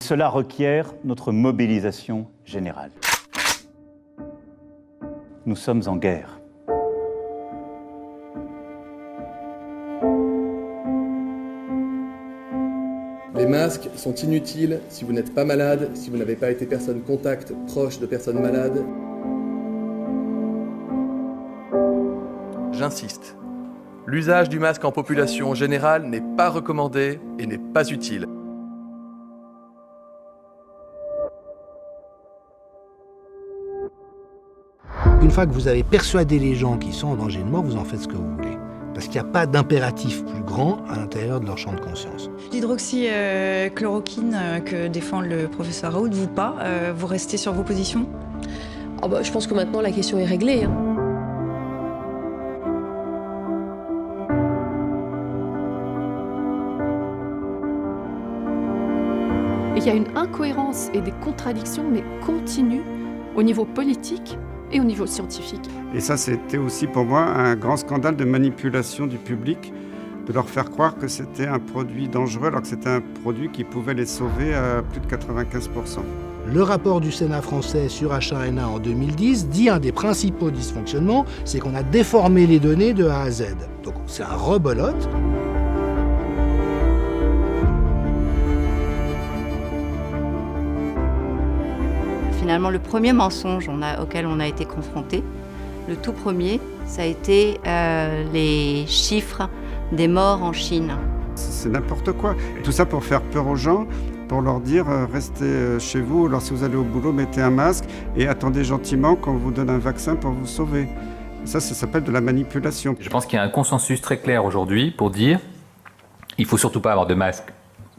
Cela requiert notre mobilisation générale. Nous sommes en guerre. Les masques sont inutiles si vous n'êtes pas malade, si vous n'avez pas été personne contact proche de personnes malades. J'insiste, l'usage du masque en population générale n'est pas recommandé et n'est pas utile. Une fois que vous avez persuadé les gens qui sont en danger de mort, vous en faites ce que vous voulez. Parce qu'il n'y a pas d'impératif plus grand à l'intérieur de leur champ de conscience. L'hydroxychloroquine que défend le professeur Raoult, vous pas, vous restez sur vos positions? Je pense que maintenant la question est réglée. Et il y a une incohérence et des contradictions, mais continues, au niveau politique et au niveau scientifique. Et ça, c'était aussi pour moi un grand scandale de manipulation du public, de leur faire croire que c'était un produit dangereux alors que c'était un produit qui pouvait les sauver à plus de 95%. Le rapport du Sénat français sur H1N1 en 2010 dit un des principaux dysfonctionnements, c'est qu'on a déformé les données de A à Z. Donc c'est un rebelote. Finalement, le premier mensonge auquel on a été confronté, le tout premier, ça a été les chiffres des morts en Chine. C'est n'importe quoi. Tout ça pour faire peur aux gens, pour leur dire restez chez vous, lorsque vous allez au boulot, mettez un masque et attendez gentiment qu'on vous donne un vaccin pour vous sauver. Ça s'appelle de la manipulation. Je pense qu'il y a un consensus très clair aujourd'hui pour dire il ne faut surtout pas avoir de masque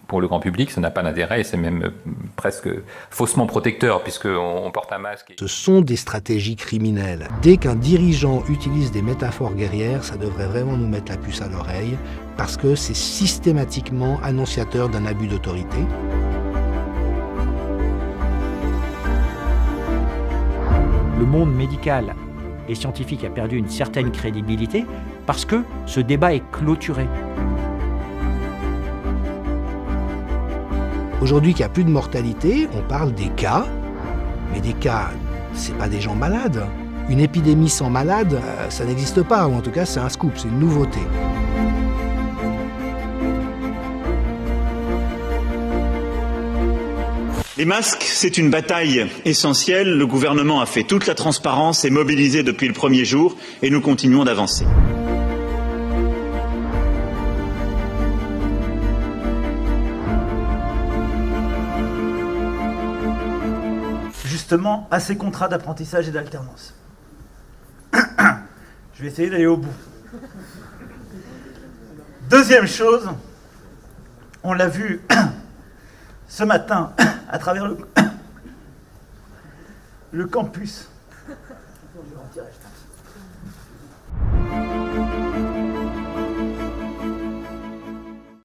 pour le grand public, ça n'a pas d'intérêt et c'est même presque faussement protecteur puisqu'on porte un masque. Ce sont des stratégies criminelles. Dès qu'un dirigeant utilise des métaphores guerrières, ça devrait vraiment nous mettre la puce à l'oreille parce que c'est systématiquement annonciateur d'un abus d'autorité. Le monde médical et scientifique a perdu une certaine crédibilité parce que ce débat est clôturé. Aujourd'hui qu'il n'y a plus de mortalité, on parle des cas, mais des cas, c'est pas des gens malades. Une épidémie sans malades, ça n'existe pas, ou en tout cas c'est un scoop, c'est une nouveauté. Les masques, c'est une bataille essentielle. Le gouvernement a fait toute la transparence et mobilisé depuis le premier jour et nous continuons d'avancer. Justement à ces contrats d'apprentissage et d'alternance. Je vais essayer d'aller au bout. Deuxième chose, on l'a vu ce matin à travers le campus. Je vais retirer, je pense.